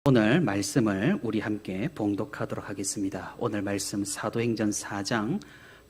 오늘 말씀을 우리 함께 봉독하도록 하겠습니다. 오늘 말씀 사도행전 4장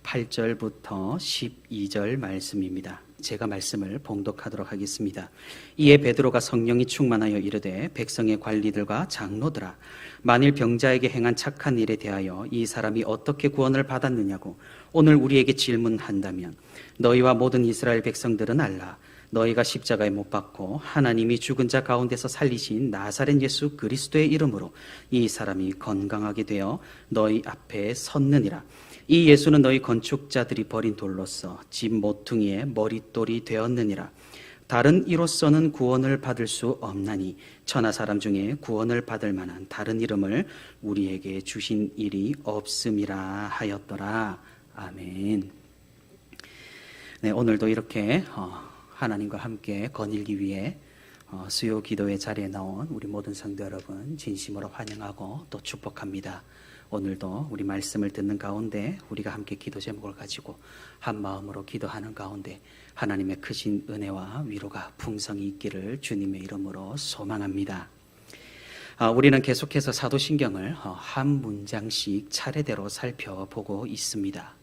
8절부터 12절 말씀입니다. 제가 말씀을 봉독하도록 하겠습니다. 이에 베드로가 성령이 충만하여 이르되 백성의 관리들과 장로들아, 만일 병자에게 행한 착한 일에 대하여 이 사람이 어떻게 구원을 받았느냐고 오늘 우리에게 질문한다면 너희와 모든 이스라엘 백성들은 알라. 너희가 십자가에 못 박고 하나님이 죽은 자 가운데서 살리신 나사렛 예수 그리스도의 이름으로 이 사람이 건강하게 되어 너희 앞에 섰느니라. 이 예수는 너희 건축자들이 버린 돌로서 집 모퉁이의 머릿돌이 되었느니라. 다른 이로서는 구원을 받을 수 없나니 천하 사람 중에 구원을 받을 만한 다른 이름을 우리에게 주신 일이 없음이라 하였더라. 아멘. 네, 오늘도 이렇게 하나님과 함께 거닐기 위해 수요 기도의 자리에 나온 우리 모든 성도 여러분 진심으로 환영하고 또 축복합니다. 오늘도 우리 말씀을 듣는 가운데 우리가 함께 기도 제목을 가지고 한 마음으로 기도하는 가운데 하나님의 크신 은혜와 위로가 풍성히 있기를 주님의 이름으로 소망합니다. 우리는 계속해서 사도신경을 한 문장씩 차례대로 살펴보고 있습니다.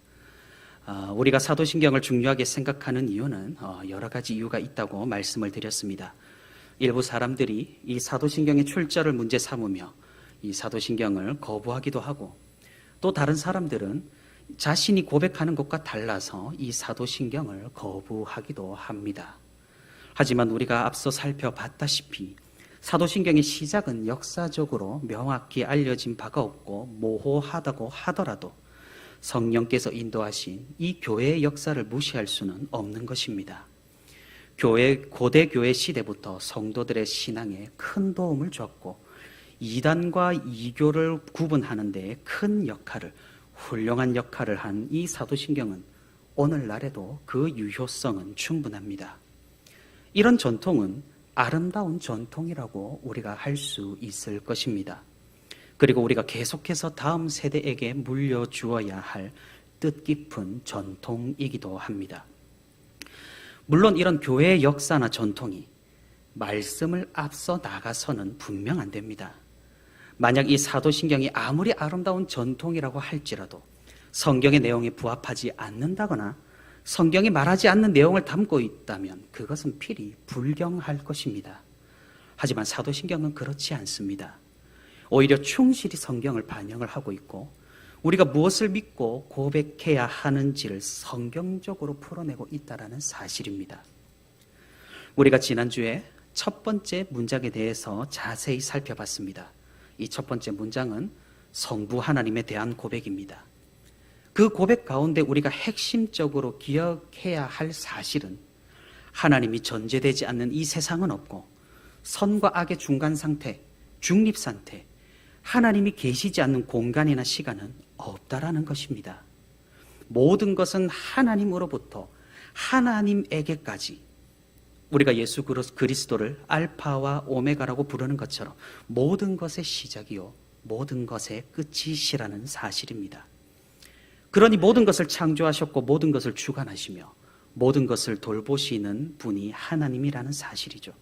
우리가 사도신경을 중요하게 생각하는 이유는 여러 가지 이유가 있다고 말씀을 드렸습니다. 일부 사람들이 이 사도신경의 출처를 문제 삼으며 이 사도신경을 거부하기도 하고, 또 다른 사람들은 자신이 고백하는 것과 달라서 이 사도신경을 거부하기도 합니다. 하지만 우리가 앞서 살펴봤다시피 사도신경의 시작은 역사적으로 명확히 알려진 바가 없고 모호하다고 하더라도 성령께서 인도하신 이 교회의 역사를 무시할 수는 없는 것입니다. 고대 교회 시대부터 성도들의 신앙에 큰 도움을 줬고 이단과 이교를 구분하는 데 큰 역할을, 훌륭한 역할을 한 이 사도신경은 오늘날에도 그 유효성은 충분합니다. 이런 전통은 아름다운 전통이라고 우리가 할 수 있을 것입니다. 그리고 우리가 계속해서 다음 세대에게 물려주어야 할 뜻깊은 전통이기도 합니다. 물론 이런 교회의 역사나 전통이 말씀을 앞서 나가서는 분명 안 됩니다. 만약 이 사도신경이 아무리 아름다운 전통이라고 할지라도 성경의 내용에 부합하지 않는다거나 성경이 말하지 않는 내용을 담고 있다면 그것은 필히 불경할 것입니다. 하지만 사도신경은 그렇지 않습니다. 오히려 충실히 성경을 반영을 하고 있고 우리가 무엇을 믿고 고백해야 하는지를 성경적으로 풀어내고 있다는 사실입니다. 우리가 지난주에 첫 번째 문장에 대해서 자세히 살펴봤습니다. 이 첫 번째 문장은 성부 하나님에 대한 고백입니다. 그 고백 가운데 우리가 핵심적으로 기억해야 할 사실은 하나님이 존재되지 않는 이 세상은 없고 선과 악의 중간 상태, 중립 상태, 하나님이 계시지 않는 공간이나 시간은 없다라는 것입니다. 모든 것은 하나님으로부터 하나님에게까지, 우리가 예수 그리스도를 알파와 오메가라고 부르는 것처럼 모든 것의 시작이요 모든 것의 끝이시라는 사실입니다. 그러니 모든 것을 창조하셨고 모든 것을 주관하시며 모든 것을 돌보시는 분이 하나님이라는 사실이죠.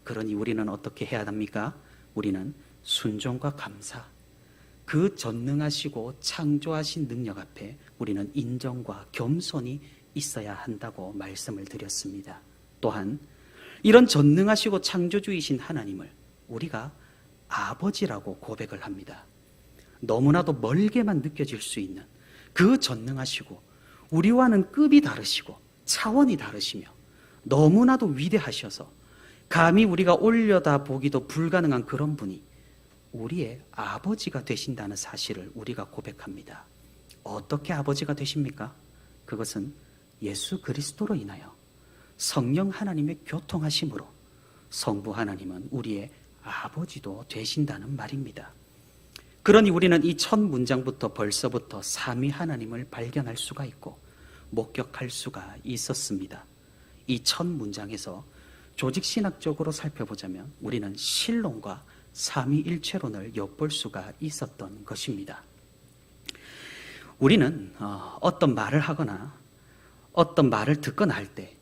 그러니 우리는 어떻게 해야 합니까? 우리는 순종과 감사, 그 전능하시고 창조하신 능력 앞에 우리는 인정과 겸손이 있어야 한다고 말씀을 드렸습니다. 또한 이런 전능하시고 창조주이신 하나님을 우리가 아버지라고 고백을 합니다. 너무나도 멀게만 느껴질 수 있는 그 전능하시고 우리와는 급이 다르시고 차원이 다르시며 너무나도 위대하셔서 감히 우리가 올려다보기도 불가능한 그런 분이 우리의 아버지가 되신다는 사실을 우리가 고백합니다. 어떻게 아버지가 되십니까? 그것은 예수 그리스도로 인하여 성령 하나님의 교통하심으로 성부 하나님은 우리의 아버지도 되신다는 말입니다. 그러니 우리는 이 첫 문장부터 벌써부터 삼위 하나님을 발견할 수가 있고 목격할 수가 있었습니다. 이 첫 문장에서 조직신학적으로 살펴보자면 우리는 신론과 삼위일체론을 엿볼 수가 있었던 것입니다. 우리는 어떤 말을 하거나 어떤 말을 듣거나 할 때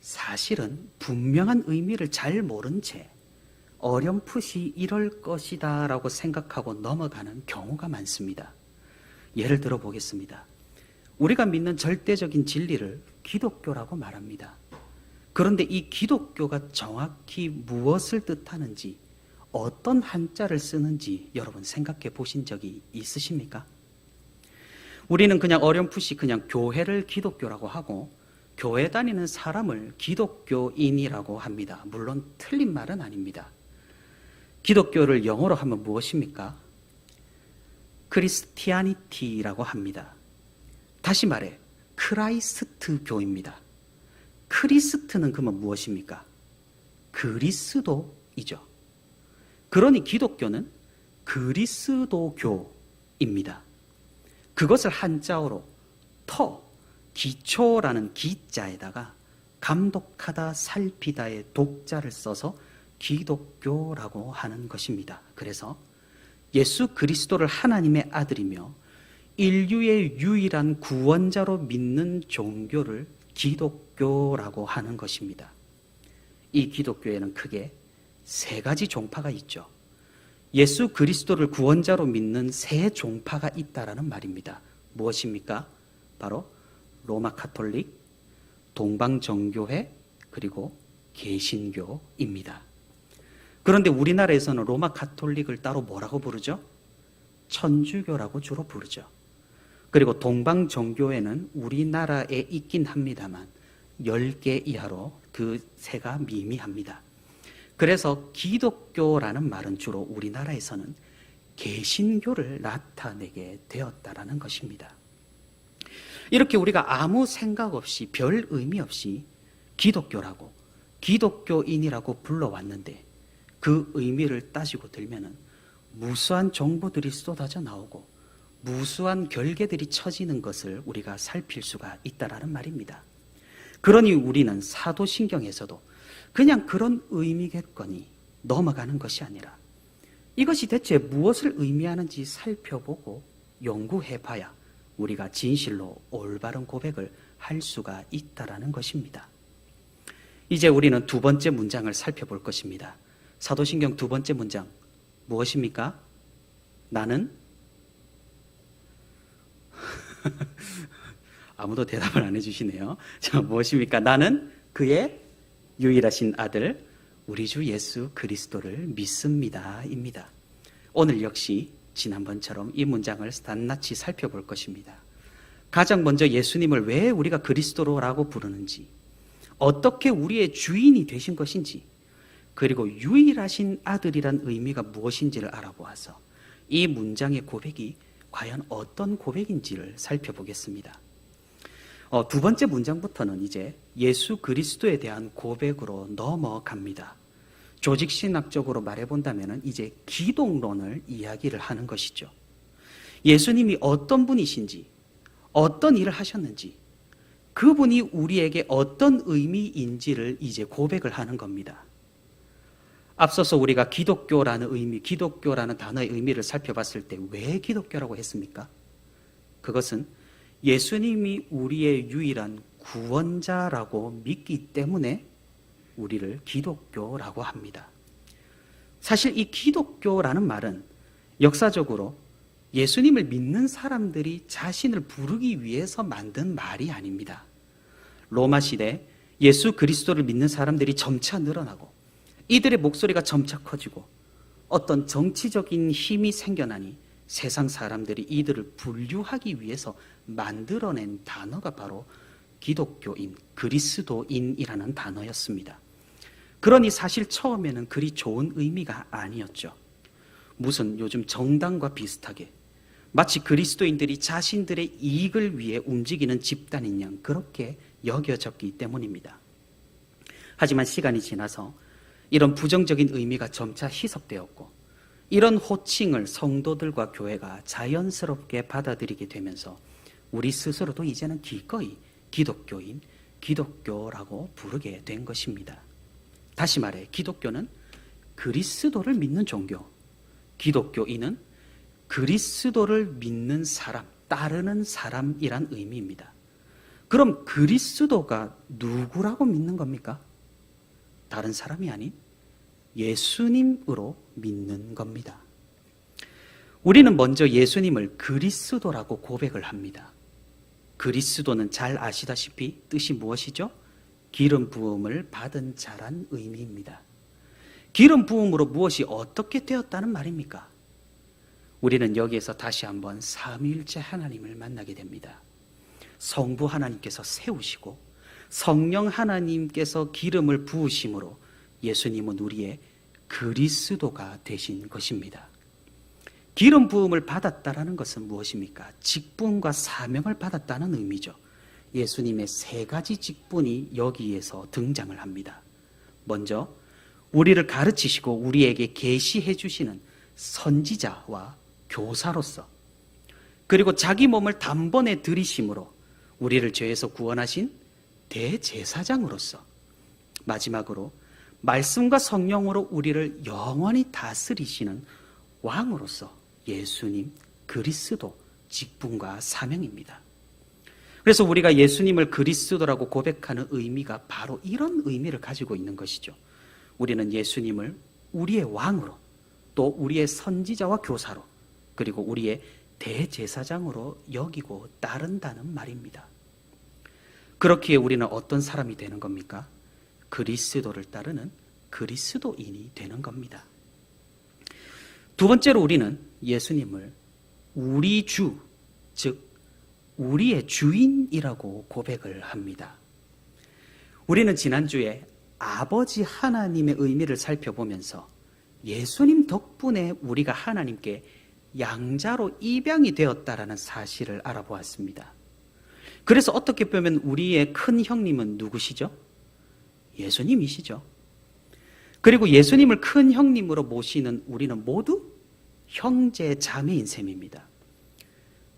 사실은 분명한 의미를 잘 모른 채 어렴풋이 이럴 것이다 라고 생각하고 넘어가는 경우가 많습니다. 예를 들어 보겠습니다. 우리가 믿는 절대적인 진리를 기독교라고 말합니다. 그런데 이 기독교가 정확히 무엇을 뜻하는지, 어떤 한자를 쓰는지 여러분 생각해 보신 적이 있으십니까? 우리는 그냥 어렴풋이 그냥 교회를 기독교라고 하고 교회 다니는 사람을 기독교인이라고 합니다. 물론 틀린 말은 아닙니다. 기독교를 영어로 하면 무엇입니까? 크리스티아니티라고 합니다. 다시 말해 크라이스트교입니다. 크리스트는 그러면 무엇입니까? 그리스도이죠. 그러니 기독교는 그리스도교입니다. 그것을 한자어로 기초라는 기자에다가 감독하다, 살피다의 독자를 써서 기독교라고 하는 것입니다. 그래서 예수 그리스도를 하나님의 아들이며 인류의 유일한 구원자로 믿는 종교를 기독교라고 하는 것입니다. 이 기독교에는 크게 세 가지 종파가 있죠. 예수 그리스도를 구원자로 믿는 세 종파가 있다라는 말입니다. 무엇입니까? 바로 로마 카톨릭, 동방정교회, 그리고 개신교입니다. 그런데 우리나라에서는 로마 카톨릭을 따로 뭐라고 부르죠? 천주교라고 주로 부르죠. 그리고 동방정교회는 우리나라에 있긴 합니다만 10개 이하로 그 세가 미미합니다. 그래서 기독교라는 말은 주로 우리나라에서는 개신교를 나타내게 되었다라는 것입니다. 이렇게 우리가 아무 생각 없이 별 의미 없이 기독교라고, 기독교인이라고 불러왔는데 그 의미를 따지고 들면은 무수한 정보들이 쏟아져 나오고 무수한 결계들이 처지는 것을 우리가 살필 수가 있다라는 말입니다. 그러니 우리는 사도신경에서도 그냥 그런 의미겠거니 넘어가는 것이 아니라 이것이 대체 무엇을 의미하는지 살펴보고 연구해봐야 우리가 진실로 올바른 고백을 할 수가 있다라는 것입니다. 이제 우리는 두 번째 문장을 살펴볼 것입니다. 사도신경 두 번째 문장 무엇입니까? 나는 아무도 대답을 안 해주시네요. 자, 무엇입니까? 나는 그의 유일하신 아들 우리 주 예수 그리스도를 믿습니다 입니다. 오늘 역시 지난번처럼 이 문장을 낱낱이 살펴볼 것입니다. 가장 먼저 예수님을 왜 우리가 그리스도라고 부르는지, 어떻게 우리의 주인이 되신 것인지, 그리고 유일하신 아들이란 의미가 무엇인지를 알아보아서 이 문장의 고백이 과연 어떤 고백인지를 살펴보겠습니다. 두 번째 문장부터는 이제 예수 그리스도에 대한 고백으로 넘어갑니다. 조직신학적으로 말해본다면 이제 기독론을 이야기를 하는 것이죠. 예수님이 어떤 분이신지, 어떤 일을 하셨는지, 그분이 우리에게 어떤 의미인지를 이제 고백을 하는 겁니다. 앞서서 우리가 기독교라는 의미, 기독교라는 단어의 의미를 살펴봤을 때 왜 기독교라고 했습니까? 그것은 예수님이 우리의 유일한 구원자라고 믿기 때문에 우리를 기독교라고 합니다. 사실 이 기독교라는 말은 역사적으로 예수님을 믿는 사람들이 자신을 부르기 위해서 만든 말이 아닙니다. 로마 시대 예수 그리스도를 믿는 사람들이 점차 늘어나고 이들의 목소리가 점차 커지고 어떤 정치적인 힘이 생겨나니 세상 사람들이 이들을 분류하기 위해서 만들어낸 단어가 바로 기독교인, 그리스도인이라는 단어였습니다. 그러니 사실 처음에는 그리 좋은 의미가 아니었죠. 무슨 요즘 정당과 비슷하게 마치 그리스도인들이 자신들의 이익을 위해 움직이는 집단인 양 그렇게 여겨졌기 때문입니다. 하지만 시간이 지나서 이런 부정적인 의미가 점차 희석되었고 이런 호칭을 성도들과 교회가 자연스럽게 받아들이게 되면서 우리 스스로도 이제는 기꺼이 기독교인, 기독교라고 부르게 된 것입니다. 다시 말해 기독교는 그리스도를 믿는 종교, 기독교인은 그리스도를 믿는 사람, 따르는 사람이란 의미입니다. 그럼 그리스도가 누구라고 믿는 겁니까? 다른 사람이 아닌 예수님으로 믿는 겁니다. 우리는 먼저 예수님을 그리스도라고 고백을 합니다. 그리스도는 잘 아시다시피 뜻이 무엇이죠? 기름 부음을 받은 자란 의미입니다. 기름 부음으로 무엇이 어떻게 되었다는 말입니까? 우리는 여기에서 다시 한번 삼위일체 하나님을 만나게 됩니다. 성부 하나님께서 세우시고 성령 하나님께서 기름을 부으심으로 예수님은 우리의 그리스도가 되신 것입니다. 기름 부음을 받았다라는 것은 무엇입니까? 직분과 사명을 받았다는 의미죠. 예수님의 세 가지 직분이 여기에서 등장을 합니다. 먼저 우리를 가르치시고 우리에게 계시해 주시는 선지자와 교사로서, 그리고 자기 몸을 단번에 들이심으로 우리를 죄에서 구원하신 대제사장으로서, 마지막으로 말씀과 성령으로 우리를 영원히 다스리시는 왕으로서 예수님 그리스도 직분과 사명입니다. 그래서 우리가 예수님을 그리스도라고 고백하는 의미가 바로 이런 의미를 가지고 있는 것이죠. 우리는 예수님을 우리의 왕으로, 또 우리의 선지자와 교사로, 그리고 우리의 대제사장으로 여기고 따른다는 말입니다. 그렇기에 우리는 어떤 사람이 되는 겁니까? 그리스도를 따르는 그리스도인이 되는 겁니다. 두 번째로 우리는 예수님을 우리 주, 즉 우리의 주인이라고 고백을 합니다. 우리는 지난주에 아버지 하나님의 의미를 살펴보면서 예수님 덕분에 우리가 하나님께 양자로 입양이 되었다라는 사실을 알아보았습니다. 그래서 어떻게 보면 우리의 큰 형님은 누구시죠? 예수님이시죠. 그리고 예수님을 큰 형님으로 모시는 우리는 모두 형제 자매인 셈입니다.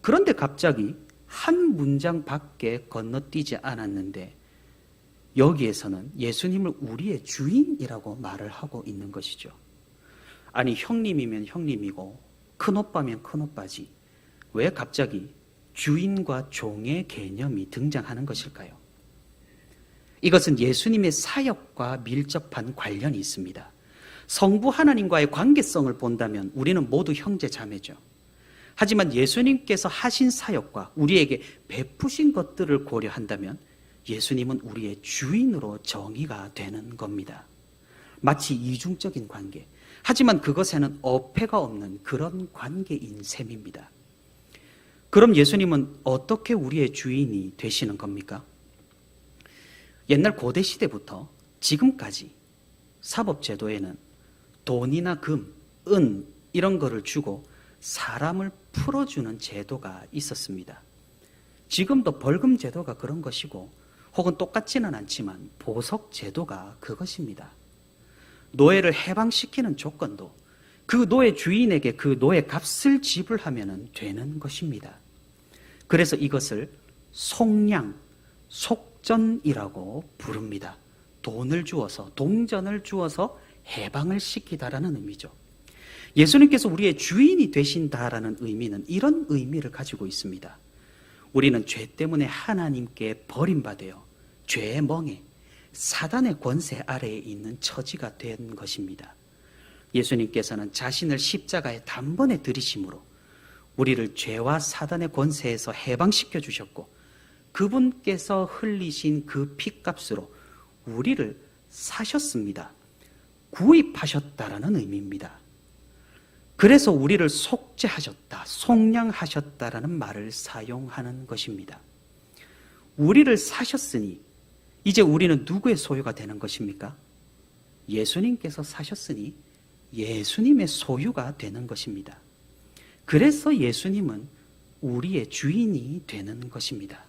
그런데 갑자기 한 문장 밖에 건너뛰지 않았는데 여기에서는 예수님을 우리의 주인이라고 말을 하고 있는 것이죠. 아니, 형님이면 형님이고 큰오빠면 큰오빠지 왜 갑자기 주인과 종의 개념이 등장하는 것일까요? 이것은 예수님의 사역과 밀접한 관련이 있습니다. 성부 하나님과의 관계성을 본다면 우리는 모두 형제 자매죠. 하지만 예수님께서 하신 사역과 우리에게 베푸신 것들을 고려한다면 예수님은 우리의 주인으로 정의가 되는 겁니다. 마치 이중적인 관계, 하지만 그것에는 어폐가 없는 그런 관계인 셈입니다. 그럼 예수님은 어떻게 우리의 주인이 되시는 겁니까? 옛날 고대 시대부터 지금까지 사법제도에는 돈이나 금, 은 이런 거를 주고 사람을 풀어주는 제도가 있었습니다. 지금도 벌금 제도가 그런 것이고 혹은 똑같지는 않지만 보석 제도가 그것입니다. 노예를 해방시키는 조건도 그 노예 주인에게 그 노예 값을 지불하면 되는 것입니다. 그래서 이것을 속량, 속전이라고 부릅니다. 돈을 주어서, 동전을 주어서 해방을 시키다라는 의미죠. 예수님께서 우리의 주인이 되신다라는 의미는 이런 의미를 가지고 있습니다. 우리는 죄 때문에 하나님께 버림받아요. 죄의 멍에 사단의 권세 아래에 있는 처지가 된 것입니다. 예수님께서는 자신을 십자가에 단번에 들이심으로 우리를 죄와 사단의 권세에서 해방시켜 주셨고 그분께서 흘리신 그 피값으로 우리를 사셨습니다. 구입하셨다라는 의미입니다. 그래서 우리를 속죄하셨다, 속량하셨다라는 말을 사용하는 것입니다. 우리를 사셨으니 이제 우리는 누구의 소유가 되는 것입니까? 예수님께서 사셨으니 예수님의 소유가 되는 것입니다. 그래서 예수님은 우리의 주인이 되는 것입니다.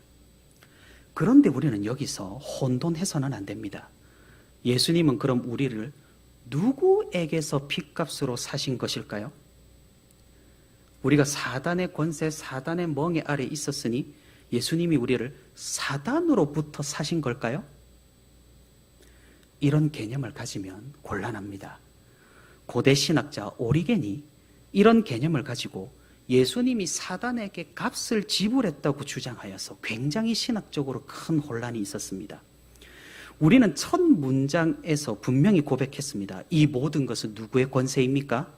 그런데 우리는 여기서 혼돈해서는 안 됩니다. 예수님은 그럼 우리를 누구에게서 핏값으로 사신 것일까요? 우리가 사단의 권세, 사단의 멍에 아래 있었으니 예수님이 우리를 사단으로부터 사신 걸까요? 이런 개념을 가지면 곤란합니다. 고대 신학자 오리겐이 이런 개념을 가지고 예수님이 사단에게 값을 지불했다고 주장하여서 굉장히 신학적으로 큰 혼란이 있었습니다. 우리는 첫 문장에서 분명히 고백했습니다. 이 모든 것은 누구의 권세입니까?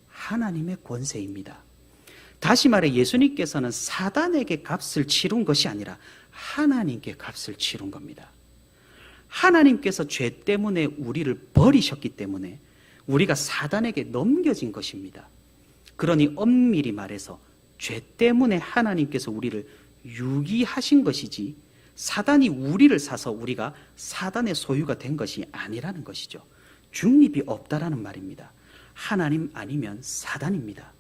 하나님의 권세입니다. 다시 말해 예수님께서는 사단에게 값을 치룬 것이 아니라 하나님께 값을 치룬 겁니다. 하나님께서 죄 때문에 우리를 버리셨기 때문에 우리가 사단에게 넘겨진 것입니다. 그러니 엄밀히 말해서 죄 때문에 하나님께서 우리를 유기하신 것이지 사단이 우리를 사서 우리가 사단의 소유가 된 것이 아니라는 것이죠. 중립이 없다라는 말입니다. 하나님 아니면 사단입니다.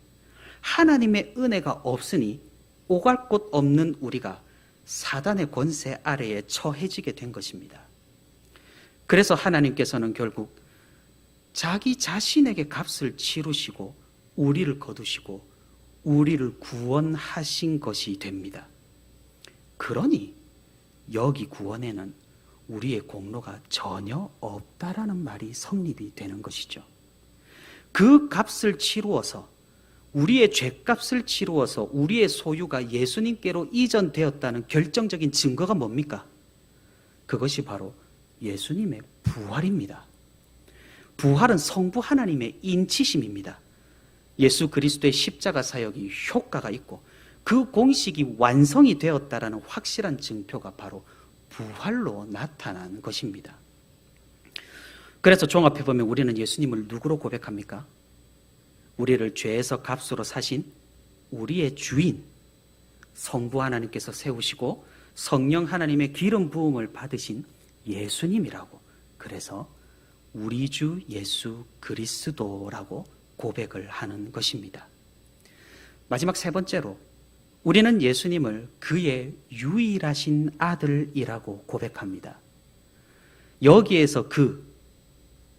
하나님의 은혜가 없으니 오갈 곳 없는 우리가 사단의 권세 아래에 처해지게 된 것입니다. 그래서 하나님께서는 결국 자기 자신에게 값을 치르시고 우리를 거두시고 우리를 구원하신 것이 됩니다. 그러니 여기 구원에는 우리의 공로가 전혀 없다라는 말이 성립이 되는 것이죠. 그 값을 치루어서 우리의 죄값을 치루어서 우리의 소유가 예수님께로 이전되었다는 결정적인 증거가 뭡니까? 그것이 바로 예수님의 부활입니다. 부활은 성부 하나님의 인치심입니다. 예수 그리스도의 십자가 사역이 효과가 있고 그 공식이 완성이 되었다라는 확실한 증표가 바로 부활로 나타난 것입니다. 그래서 종합해 보면 우리는 예수님을 누구로 고백합니까? 우리를 죄에서 값으로 사신 우리의 주인 성부 하나님께서 세우시고 성령 하나님의 기름 부음을 받으신 예수님이라고, 그래서 우리 주 예수 그리스도라고 고백을 하는 것입니다. 마지막 세 번째로 우리는 예수님을 그의 유일하신 아들이라고 고백합니다. 여기에서 그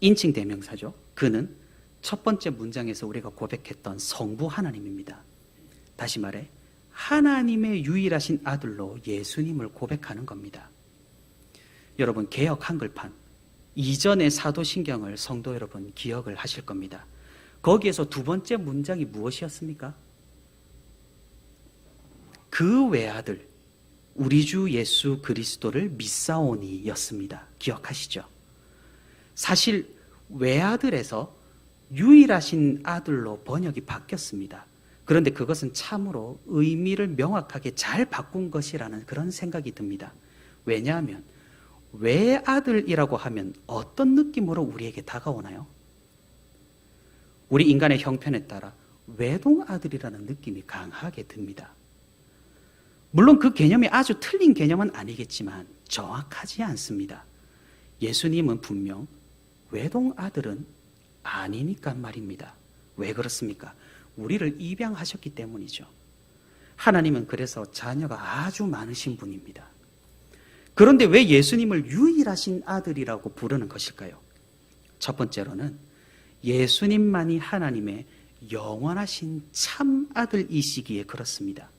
인칭 대명사죠. 그는 첫 번째 문장에서 우리가 고백했던 성부 하나님입니다. 다시 말해 하나님의 유일하신 아들로 예수님을 고백하는 겁니다. 여러분 개역 한글판 이전의 사도신경을 성도 여러분 기억을 하실 겁니다. 거기에서 두 번째 문장이 무엇이었습니까? 그 외아들 우리 주 예수 그리스도를 믿사오니 였습니다. 기억하시죠? 사실 외아들에서 유일하신 아들로 번역이 바뀌었습니다. 그런데 그것은 참으로 의미를 명확하게 잘 바꾼 것이라는 그런 생각이 듭니다. 왜냐하면 외아들이라고 하면 어떤 느낌으로 우리에게 다가오나요? 우리 인간의 형편에 따라 외동아들이라는 느낌이 강하게 듭니다. 물론 그 개념이 아주 틀린 개념은 아니겠지만 정확하지 않습니다. 예수님은 분명 외동아들은 아니니까 말입니다. 왜 그렇습니까? 우리를 입양하셨기 때문이죠. 하나님은 그래서 자녀가 아주 많으신 분입니다. 그런데 왜 예수님을 유일하신 아들이라고 부르는 것일까요? 첫 번째로는 예수님만이 하나님의 영원하신 참 아들이시기에 그렇습니다.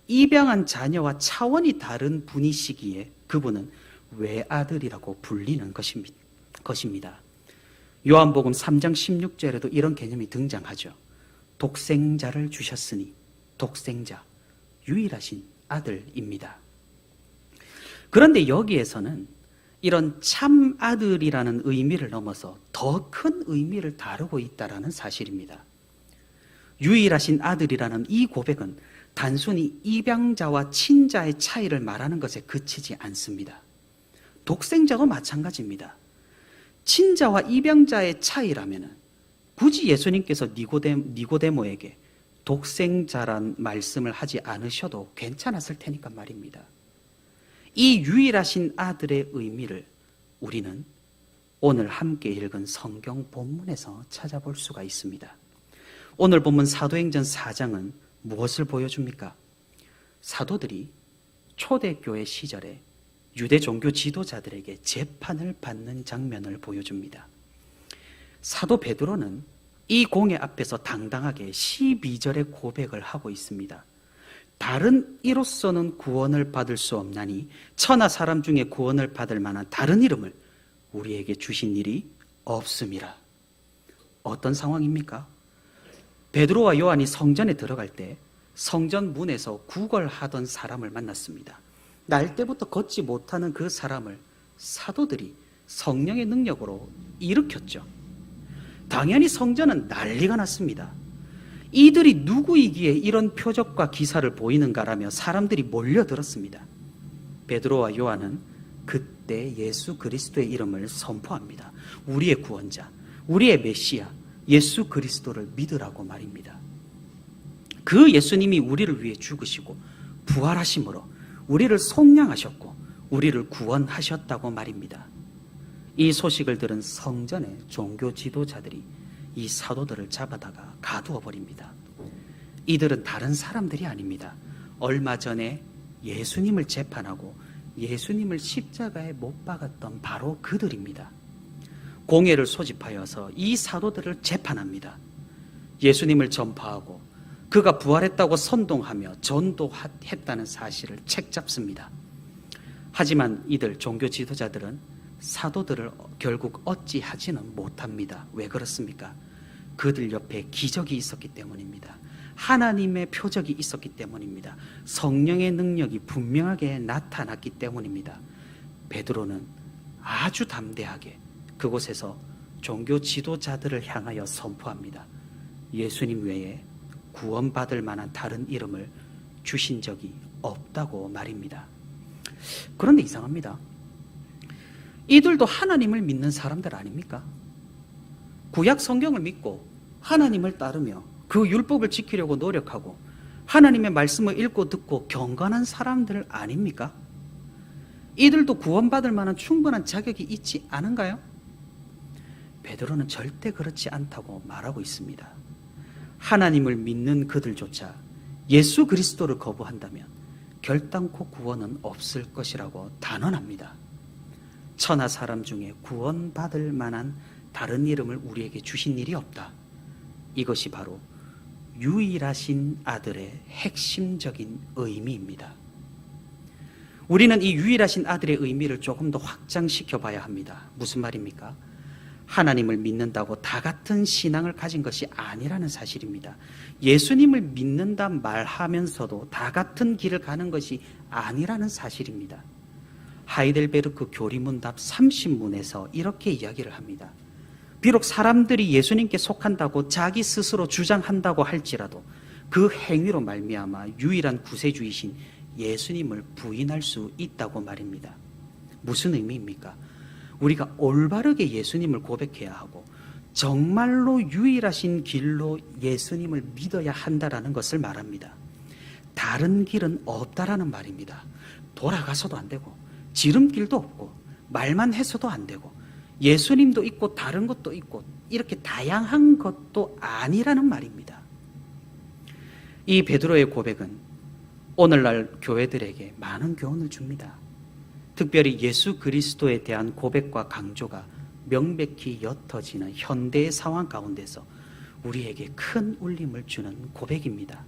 입양한 자녀와 차원이 다른 분이시기에 그분은 외아들이라고 불리는 것입니다. 요한복음 3장 16절에도 이런 개념이 등장하죠. 독생자를 주셨으니 독생자, 유일하신 아들입니다. 그런데 여기에서는 이런 참 아들이라는 의미를 넘어서 더 큰 의미를 다루고 있다는 사실입니다. 유일하신 아들이라는 이 고백은 단순히 입양자와 친자의 차이를 말하는 것에 그치지 않습니다. 독생자도 마찬가지입니다. 친자와 입양자의 차이라면 굳이 예수님께서 니고데모에게 독생자란 말씀을 하지 않으셔도 괜찮았을 테니까 말입니다. 이 유일하신 아들의 의미를 우리는 오늘 함께 읽은 성경 본문에서 찾아볼 수가 있습니다. 오늘 본문 사도행전 4장은 무엇을 보여줍니까? 사도들이 초대교회 시절에 유대 종교 지도자들에게 재판을 받는 장면을 보여줍니다. 사도 베드로는 이 공회 앞에서 당당하게 12절의 고백을 하고 있습니다. 다른 이로서는 구원을 받을 수 없나니 천하 사람 중에 구원을 받을 만한 다른 이름을 우리에게 주신 일이 없음이라. 어떤 상황입니까? 베드로와 요한이 성전에 들어갈 때 성전 문에서 구걸하던 사람을 만났습니다. 날 때부터 걷지 못하는 그 사람을 사도들이 성령의 능력으로 일으켰죠. 당연히 성전은 난리가 났습니다. 이들이 누구이기에 이런 표적과 기사를 보이는가라며 사람들이 몰려들었습니다. 베드로와 요한은 그때 예수 그리스도의 이름을 선포합니다. 우리의 구원자, 우리의 메시아 예수 그리스도를 믿으라고 말입니다. 그 예수님이 우리를 위해 죽으시고 부활하심으로 우리를 속량하셨고 우리를 구원하셨다고 말입니다. 이 소식을 들은 성전의 종교 지도자들이 이 사도들을 잡아다가 가두어 버립니다. 이들은 다른 사람들이 아닙니다. 얼마 전에 예수님을 재판하고 예수님을 십자가에 못 박았던 바로 그들입니다. 공회를 소집하여서 이 사도들을 재판합니다. 예수님을 전파하고 그가 부활했다고 선동하며 전도했다는 사실을 책잡습니다. 하지만 이들 종교 지도자들은 사도들을 결국 어찌하지는 못합니다. 왜 그렇습니까? 그들 옆에 기적이 있었기 때문입니다. 하나님의 표적이 있었기 때문입니다. 성령의 능력이 분명하게 나타났기 때문입니다. 베드로는 아주 담대하게 그곳에서 종교 지도자들을 향하여 선포합니다. 예수님 외에 구원받을 만한 다른 이름을 주신 적이 없다고 말입니다. 그런데 이상합니다. 이들도 하나님을 믿는 사람들 아닙니까? 구약 성경을 믿고 하나님을 따르며 그 율법을 지키려고 노력하고 하나님의 말씀을 읽고 듣고 경건한 사람들 아닙니까? 이들도 구원받을 만한 충분한 자격이 있지 않은가요? 베드로는 절대 그렇지 않다고 말하고 있습니다. 하나님을 믿는 그들조차 예수 그리스도를 거부한다면 결단코 구원은 없을 것이라고 단언합니다. 천하 사람 중에 구원받을 만한 다른 이름을 우리에게 주신 일이 없다. 이것이 바로 유일하신 아들의 핵심적인 의미입니다. 우리는 이 유일하신 아들의 의미를 조금 더 확장시켜 봐야 합니다. 무슨 말입니까? 하나님을 믿는다고 다 같은 신앙을 가진 것이 아니라는 사실입니다. 예수님을 믿는다 말하면서도 다 같은 길을 가는 것이 아니라는 사실입니다. 하이델베르크 교리문답 30문에서 이렇게 이야기를 합니다. 비록 사람들이 예수님께 속한다고 자기 스스로 주장한다고 할지라도 그 행위로 말미암아 유일한 구세주이신 예수님을 부인할 수 있다고 말입니다. 무슨 의미입니까? 우리가 올바르게 예수님을 고백해야 하고 정말로 유일하신 길로 예수님을 믿어야 한다라는 것을 말합니다. 다른 길은 없다라는 말입니다. 돌아가서도 안 되고 지름길도 없고 말만 해서도 안 되고 예수님도 있고 다른 것도 있고 이렇게 다양한 것도 아니라는 말입니다. 이 베드로의 고백은 오늘날 교회들에게 많은 교훈을 줍니다. 특별히 예수 그리스도에 대한 고백과 강조가 명백히 옅어지는 현대의 상황 가운데서 우리에게 큰 울림을 주는 고백입니다.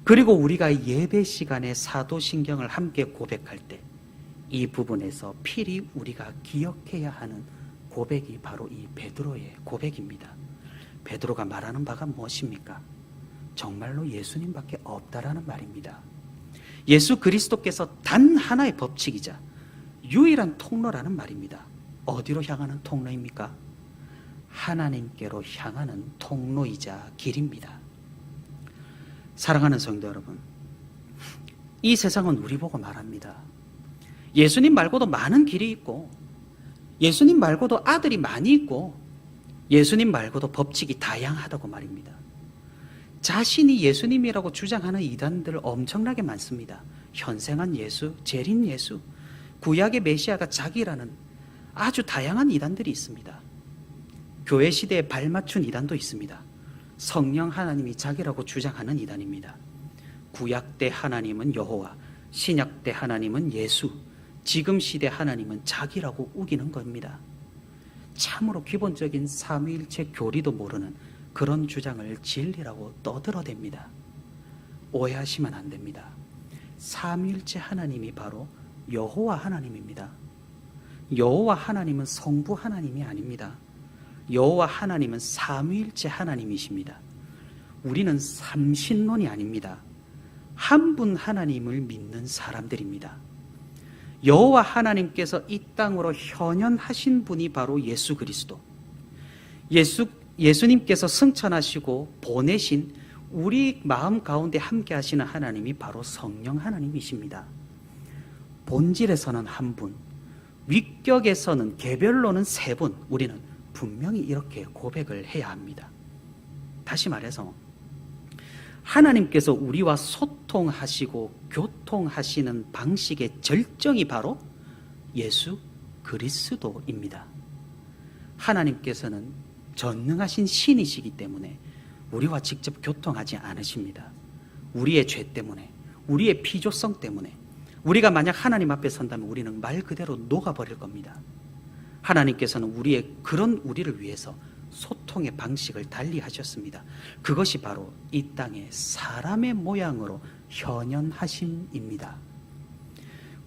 그리고 우리가 예배 시간에 사도신경을 함께 고백할 때 이 부분에서 필히 우리가 기억해야 하는 고백이 바로 이 베드로의 고백입니다. 베드로가 말하는 바가 무엇입니까? 정말로 예수님밖에 없다라는 말입니다. 예수 그리스도께서 단 하나의 법칙이자 유일한 통로라는 말입니다. 어디로 향하는 통로입니까? 하나님께로 향하는 통로이자 길입니다. 사랑하는 성도 여러분, 이 세상은 우리 보고 말합니다. 예수님 말고도 많은 길이 있고 예수님 말고도 아들이 많이 있고 예수님 말고도 법칙이 다양하다고 말입니다. 자신이 예수님이라고 주장하는 이단들 엄청나게 많습니다. 현생한 예수, 재림 예수, 구약의 메시아가 자기라는 아주 다양한 이단들이 있습니다. 교회 시대에 발맞춘 이단도 있습니다. 성령 하나님이 자기라고 주장하는 이단입니다. 구약 때 하나님은 여호와, 신약 때 하나님은 예수, 지금 시대 하나님은 자기라고 우기는 겁니다. 참으로 기본적인 삼위일체 교리도 모르는 그런 주장을 진리라고 떠들어댑니다. 오해하시면 안 됩니다. 삼위일체 하나님이 바로 여호와 하나님입니다. 여호와 하나님은 성부 하나님이 아닙니다. 여호와 하나님은 삼위일체 하나님이십니다. 우리는 삼신론이 아닙니다. 한 분 하나님을 믿는 사람들입니다. 여호와 하나님께서 이 땅으로 현현하신 분이 바로 예수 그리스도. 예수님께서 승천하시고 보내신 우리 마음 가운데 함께 하시는 하나님이 바로 성령 하나님이십니다. 본질에서는 한 분, 위격에서는 개별로는 세 분, 우리는 분명히 이렇게 고백을 해야 합니다. 다시 말해서 하나님께서 우리와 소통하시고 교통하시는 방식의 절정이 바로 예수 그리스도입니다. 하나님께서는 전능하신 신이시기 때문에 우리와 직접 교통하지 않으십니다. 우리의 죄 때문에, 우리의 피조성 때문에 우리가 만약 하나님 앞에 선다면 우리는 말 그대로 녹아버릴 겁니다. 하나님께서는 그런 우리를 위해서 소통의 방식을 달리 하셨습니다. 그것이 바로 이 땅에 사람의 모양으로 현현하심입니다.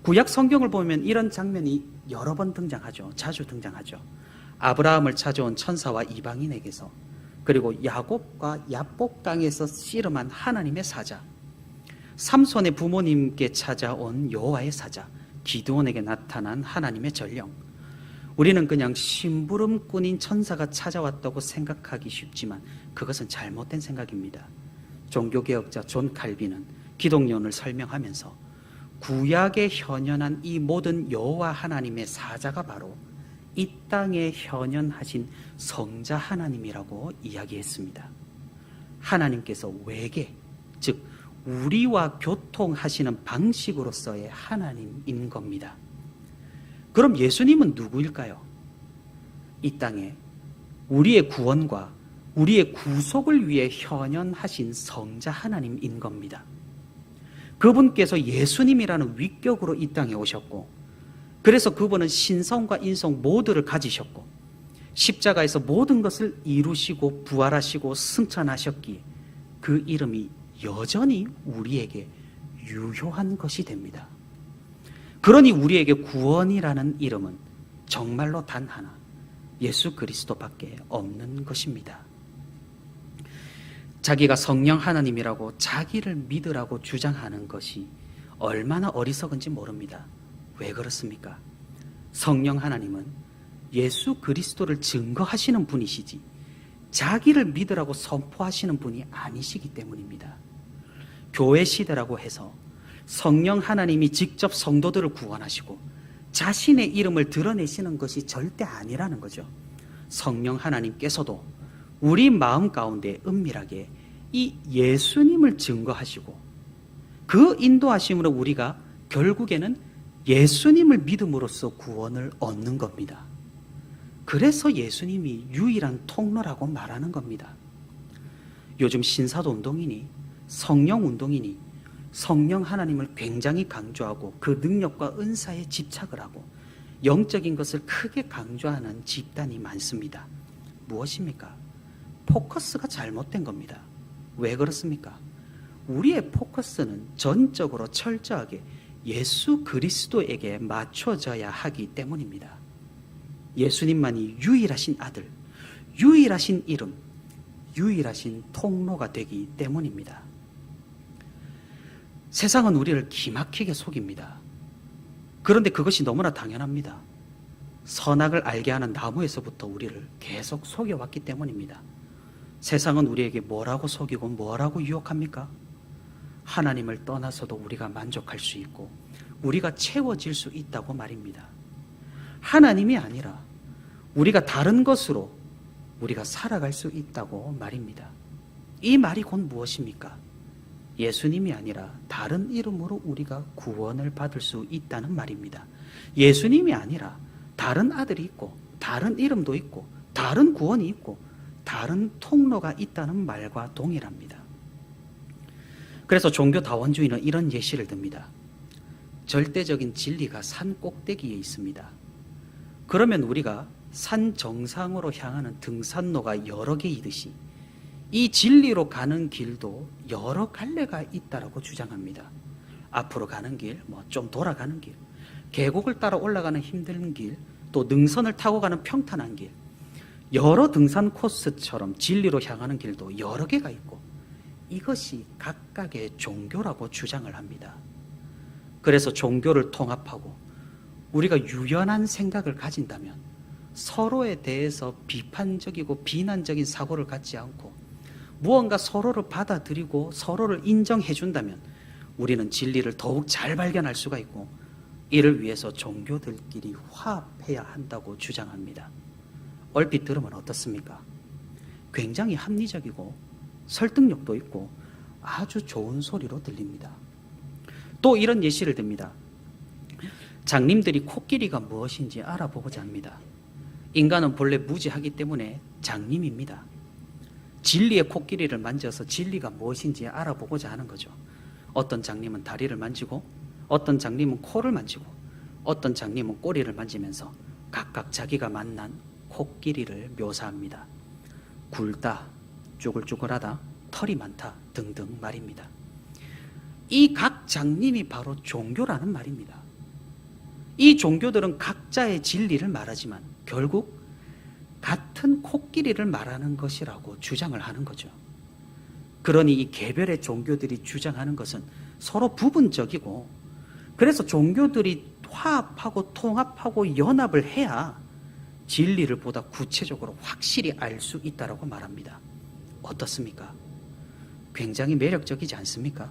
구약 성경을 보면 이런 장면이 여러 번 등장하죠. 자주 등장하죠. 아브라함을 찾아온 천사와 이방인에게서, 그리고 야곱과 야복 땅에서 씨름한 하나님의 사자, 삼손의 부모님께 찾아온 여호와의 사자, 기드온에게 나타난 하나님의 전령. 우리는 그냥 심부름꾼인 천사가 찾아왔다고 생각하기 쉽지만 그것은 잘못된 생각입니다. 종교개혁자 존 칼빈은 기독론을 설명하면서 구약에 현현한 이 모든 여호와 하나님의 사자가 바로 이 땅에 현현하신 성자 하나님이라고 이야기했습니다. 하나님께서 외계, 즉 우리와 교통하시는 방식으로서의 하나님인 겁니다. 그럼 예수님은 누구일까요? 이 땅에 우리의 구원과 우리의 구속을 위해 현현하신 성자 하나님인 겁니다. 그분께서 예수님이라는 위격으로 이 땅에 오셨고, 그래서 그분은 신성과 인성 모두를 가지셨고 십자가에서 모든 것을 이루시고 부활하시고 승천하셨기에 그 이름이 여전히 우리에게 유효한 것이 됩니다. 그러니 우리에게 구원이라는 이름은 정말로 단 하나, 예수 그리스도밖에 없는 것입니다. 자기가 성령 하나님이라고 자기를 믿으라고 주장하는 것이 얼마나 어리석은지 모릅니다. 왜 그렇습니까? 성령 하나님은 예수 그리스도를 증거하시는 분이시지 자기를 믿으라고 선포하시는 분이 아니시기 때문입니다. 교회 시대라고 해서 성령 하나님이 직접 성도들을 구원하시고 자신의 이름을 드러내시는 것이 절대 아니라는 거죠. 성령 하나님께서도 우리 마음 가운데 은밀하게 이 예수님을 증거하시고 그 인도하심으로 우리가 결국에는 예수님을 믿음으로써 구원을 얻는 겁니다. 그래서 예수님이 유일한 통로라고 말하는 겁니다. 요즘 신사도 운동이니 성령 운동이니 성령 하나님을 굉장히 강조하고 그 능력과 은사에 집착을 하고 영적인 것을 크게 강조하는 집단이 많습니다. 무엇입니까? 포커스가 잘못된 겁니다. 왜 그렇습니까? 우리의 포커스는 전적으로 철저하게 예수 그리스도에게 맞춰져야 하기 때문입니다. 예수님만이 유일하신 아들, 유일하신 이름, 유일하신 통로가 되기 때문입니다. 세상은 우리를 기막히게 속입니다. 그런데 그것이 너무나 당연합니다. 선악을 알게 하는 나무에서부터 우리를 계속 속여왔기 때문입니다. 세상은 우리에게 뭐라고 속이고 뭐라고 유혹합니까? 하나님을 떠나서도 우리가 만족할 수 있고 우리가 채워질 수 있다고 말입니다. 하나님이 아니라 우리가 다른 것으로 우리가 살아갈 수 있다고 말입니다. 이 말이 곧 무엇입니까? 예수님이 아니라 다른 이름으로 우리가 구원을 받을 수 있다는 말입니다. 예수님이 아니라 다른 아들이 있고 다른 이름도 있고 다른 구원이 있고 다른 통로가 있다는 말과 동일합니다. 그래서 종교다원주의는 이런 예시를 듭니다. 절대적인 진리가 산 꼭대기에 있습니다. 그러면 우리가 산 정상으로 향하는 등산로가 여러 개이듯이 이 진리로 가는 길도 여러 갈래가 있다라고 주장합니다. 앞으로 가는 길, 좀 돌아가는 길, 계곡을 따라 올라가는 힘든 길, 또 능선을 타고 가는 평탄한 길, 여러 등산 코스처럼 진리로 향하는 길도 여러 개가 있고 이것이 각각의 종교라고 주장을 합니다. 그래서 종교를 통합하고 우리가 유연한 생각을 가진다면, 서로에 대해서 비판적이고 비난적인 사고를 갖지 않고 무언가 서로를 받아들이고 서로를 인정해 준다면 우리는 진리를 더욱 잘 발견할 수가 있고, 이를 위해서 종교들끼리 화합해야 한다고 주장합니다. 얼핏 들으면 어떻습니까? 굉장히 합리적이고 설득력도 있고 아주 좋은 소리로 들립니다. 또 이런 예시를 듭니다. 장님들이 코끼리가 무엇인지 알아보고자 합니다. 인간은 본래 무지하기 때문에 장님입니다. 진리의 코끼리를 만져서 진리가 무엇인지 알아보고자 하는 거죠. 어떤 장님은 다리를 만지고, 어떤 장님은 코를 만지고, 어떤 장님은 꼬리를 만지면서 각각 자기가 만난 코끼리를 묘사합니다. 굵다, 쭈글쭈글하다, 털이 많다 등등 말입니다. 이 각 장님이 바로 종교라는 말입니다. 이 종교들은 각자의 진리를 말하지만 결국 같은 코끼리를 말하는 것이라고 주장을 하는 거죠. 그러니 이 개별의 종교들이 주장하는 것은 서로 부분적이고, 그래서 종교들이 화합하고 통합하고 연합을 해야 진리를 보다 구체적으로 확실히 알 수 있다고 말합니다. 어떻습니까? 굉장히 매력적이지 않습니까?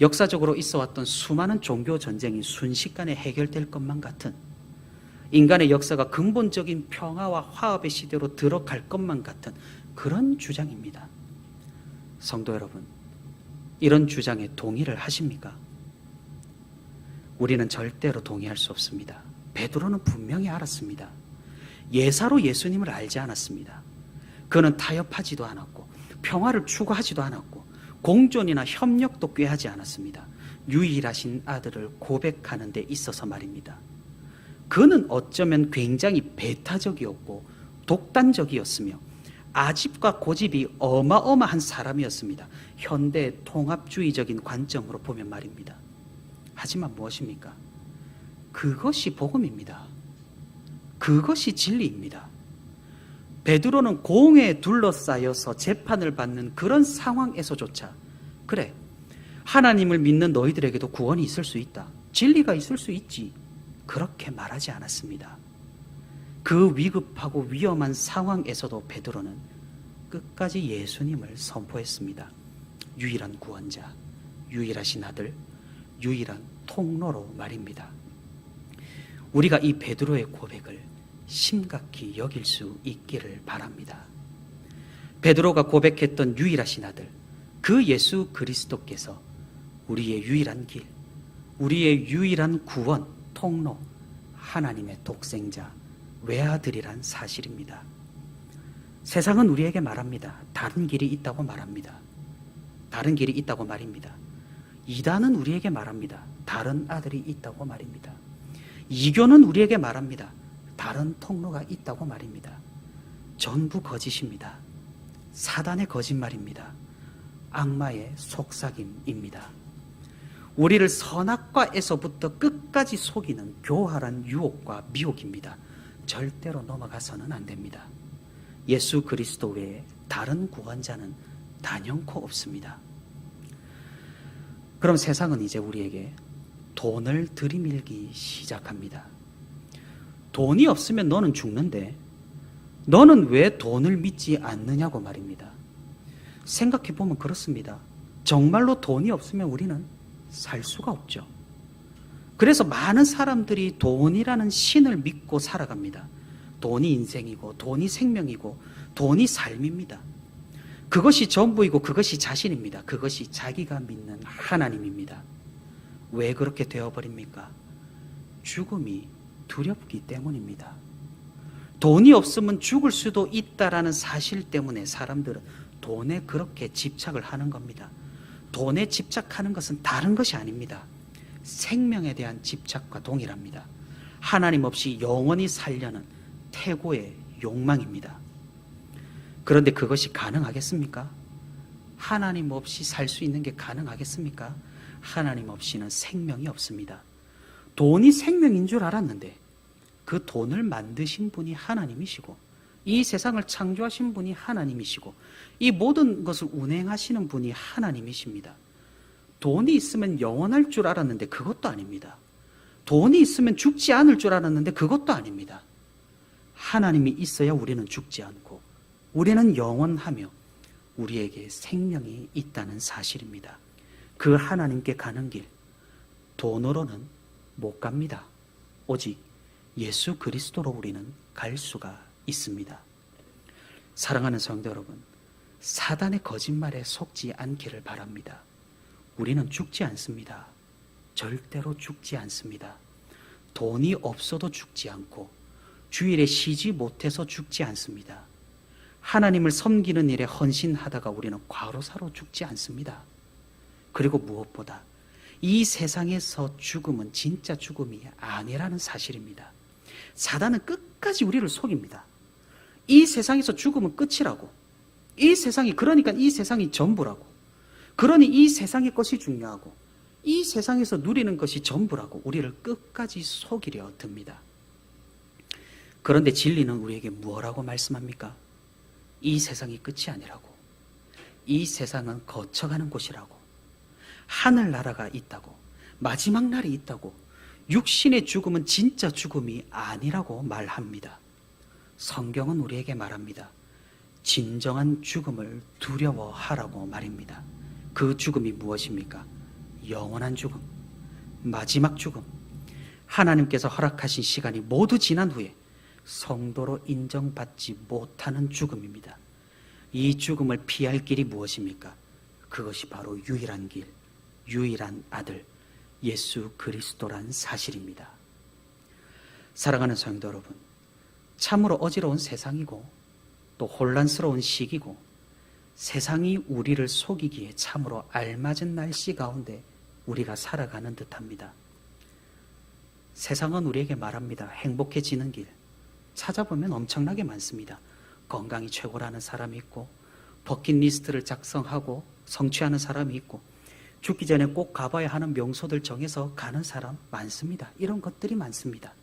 역사적으로 있어왔던 수많은 종교 전쟁이 순식간에 해결될 것만 같은, 인간의 역사가 근본적인 평화와 화합의 시대로 들어갈 것만 같은 그런 주장입니다. 성도 여러분, 이런 주장에 동의를 하십니까? 우리는 절대로 동의할 수 없습니다. 베드로는 분명히 알았습니다. 예사로 예수님을 알지 않았습니다. 그는 타협하지도 않았고 평화를 추구하지도 않았고 공존이나 협력도 꾀하지 않았습니다. 유일하신 아들을 고백하는 데 있어서 말입니다. 그는 어쩌면 굉장히 배타적이었고 독단적이었으며 아집과 고집이 어마어마한 사람이었습니다. 현대 통합주의적인 관점으로 보면 말입니다. 하지만 무엇입니까? 그것이 복음입니다. 그것이 진리입니다. 베드로는 공회에 둘러싸여서 재판을 받는 그런 상황에서조차, 그래, 하나님을 믿는 너희들에게도 구원이 있을 수 있다, 진리가 있을 수 있지, 그렇게 말하지 않았습니다. 그 위급하고 위험한 상황에서도 베드로는 끝까지 예수님을 선포했습니다. 유일한 구원자, 유일하신 아들, 유일한 통로로 말입니다. 우리가 이 베드로의 고백을 심각히 여길 수 있기를 바랍니다. 베드로가 고백했던 유일하신 아들, 그 예수 그리스도께서 우리의 유일한 길, 우리의 유일한 구원, 통로, 하나님의 독생자, 외아들이란 사실입니다. 세상은 우리에게 말합니다. 다른 길이 있다고 말합니다. 다른 길이 있다고 말입니다. 이단은 우리에게 말합니다. 다른 아들이 있다고 말입니다. 이교는 우리에게 말합니다. 다른 통로가 있다고 말입니다. 전부 거짓입니다. 사단의 거짓말입니다. 악마의 속삭임입니다. 우리를 선악과에서부터 끝까지 속이는 교활한 유혹과 미혹입니다. 절대로 넘어가서는 안 됩니다. 예수 그리스도 외에 다른 구원자는 단연코 없습니다. 그럼 세상은 이제 우리에게 돈을 들이밀기 시작합니다. 돈이 없으면 너는 죽는데 너는 왜 돈을 믿지 않느냐고 말입니다. 생각해보면 그렇습니다. 정말로 돈이 없으면 우리는 살 수가 없죠. 그래서 많은 사람들이 돈이라는 신을 믿고 살아갑니다. 돈이 인생이고 돈이 생명이고 돈이 삶입니다. 그것이 전부이고 그것이 자신입니다. 그것이 자기가 믿는 하나님입니다. 왜 그렇게 되어버립니까? 죽음이 두렵기 때문입니다. 돈이 없으면 죽을 수도 있다라는 사실 때문에 사람들은 돈에 그렇게 집착을 하는 겁니다. 돈에 집착하는 것은 다른 것이 아닙니다. 생명에 대한 집착과 동일합니다. 하나님 없이 영원히 살려는 태고의 욕망입니다. 그런데 그것이 가능하겠습니까? 하나님 없이 살 수 있는 게 가능하겠습니까? 하나님 없이는 생명이 없습니다. 돈이 생명인 줄 알았는데 그 돈을 만드신 분이 하나님이시고 이 세상을 창조하신 분이 하나님이시고 이 모든 것을 운행하시는 분이 하나님이십니다. 돈이 있으면 영원할 줄 알았는데 그것도 아닙니다. 돈이 있으면 죽지 않을 줄 알았는데 그것도 아닙니다. 하나님이 있어야 우리는 죽지 않고 우리는 영원하며 우리에게 생명이 있다는 사실입니다. 그 하나님께 가는 길, 돈으로는 못 갑니다. 오직 예수 그리스도로 우리는 갈 수가 있습니다. 사랑하는 성도 여러분, 사단의 거짓말에 속지 않기를 바랍니다. 우리는 죽지 않습니다. 절대로 죽지 않습니다. 돈이 없어도 죽지 않고 주일에 쉬지 못해서 죽지 않습니다. 하나님을 섬기는 일에 헌신하다가 우리는 과로사로 죽지 않습니다. 그리고 무엇보다 이 세상에서 죽음은 진짜 죽음이 아니라는 사실입니다. 사단은 끝까지 우리를 속입니다. 이 세상에서 죽으면 끝이라고. 그러니까 이 세상이 전부라고. 그러니 이 세상의 것이 중요하고 이 세상에서 누리는 것이 전부라고 우리를 끝까지 속이려 듭니다. 그런데 진리는 우리에게 무엇라고 말씀합니까? 이 세상이 끝이 아니라고. 이 세상은 거쳐가는 곳이라고. 하늘나라가 있다고. 마지막 날이 있다고. 육신의 죽음은 진짜 죽음이 아니라고 말합니다. 성경은 우리에게 말합니다. 진정한 죽음을 두려워하라고 말입니다. 그 죽음이 무엇입니까? 영원한 죽음, 마지막 죽음. 하나님께서 허락하신 시간이 모두 지난 후에 성도로 인정받지 못하는 죽음입니다. 이 죽음을 피할 길이 무엇입니까? 그것이 바로 유일한 길, 유일한 아들 예수 그리스도란 사실입니다. 사랑하는 성도 여러분, 참으로 어지러운 세상이고 또 혼란스러운 시기고 세상이 우리를 속이기에 참으로 알맞은 날씨 가운데 우리가 살아가는 듯합니다. 세상은 우리에게 말합니다. 행복해지는 길. 찾아보면 엄청나게 많습니다. 건강이 최고라는 사람이 있고 버킷리스트를 작성하고 성취하는 사람이 있고 죽기 전에 꼭 가봐야 하는 명소들 정해서 가는 사람 많습니다. 이런 것들이 많습니다.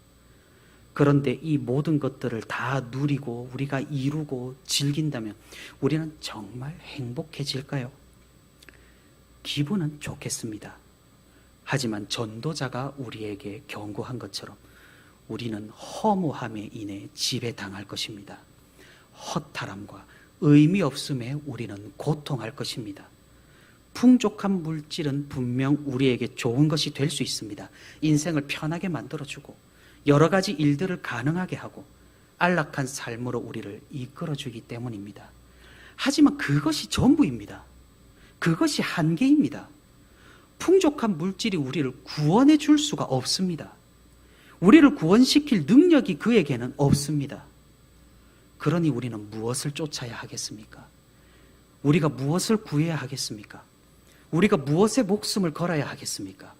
그런데 이 모든 것들을 다 누리고 우리가 이루고 즐긴다면 우리는 정말 행복해질까요? 기분은 좋겠습니다. 하지만 전도자가 우리에게 경고한 것처럼 우리는 허무함에 인해 지배당할 것입니다. 허탈함과 의미 없음에 우리는 고통할 것입니다. 풍족한 물질은 분명 우리에게 좋은 것이 될 수 있습니다. 인생을 편하게 만들어주고 여러 가지 일들을 가능하게 하고 안락한 삶으로 우리를 이끌어주기 때문입니다. 하지만 그것이 전부입니다. 그것이 한계입니다. 풍족한 물질이 우리를 구원해 줄 수가 없습니다. 우리를 구원시킬 능력이 그에게는 없습니다. 그러니 우리는 무엇을 쫓아야 하겠습니까? 우리가 무엇을 구해야 하겠습니까? 우리가 무엇에 목숨을 걸어야 하겠습니까?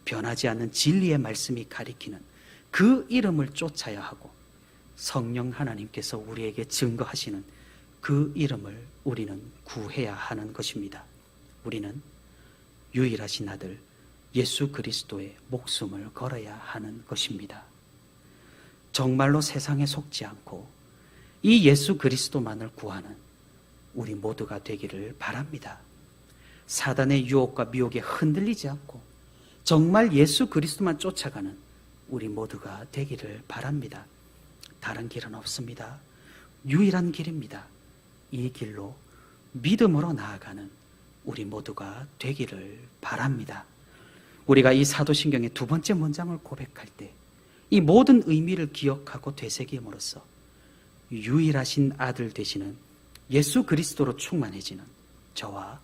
변하지 않는 진리의 말씀이 가리키는 그 이름을 쫓아야 하고 성령 하나님께서 우리에게 증거하시는 그 이름을 우리는 구해야 하는 것입니다. 우리는 유일하신 아들 예수 그리스도의 목숨을 걸어야 하는 것입니다. 정말로 세상에 속지 않고 이 예수 그리스도만을 구하는 우리 모두가 되기를 바랍니다. 사단의 유혹과 미혹에 흔들리지 않고 정말 예수 그리스도만 쫓아가는 우리 모두가 되기를 바랍니다. 다른 길은 없습니다. 유일한 길입니다. 이 길로 믿음으로 나아가는 우리 모두가 되기를 바랍니다. 우리가 이 사도신경의 두 번째 문장을 고백할 때 이 모든 의미를 기억하고 되새김으로써 유일하신 아들 되시는 예수 그리스도로 충만해지는 저와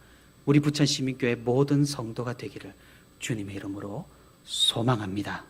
우리 부천시민교회 모든 성도가 되기를 주님의 이름으로 소망합니다.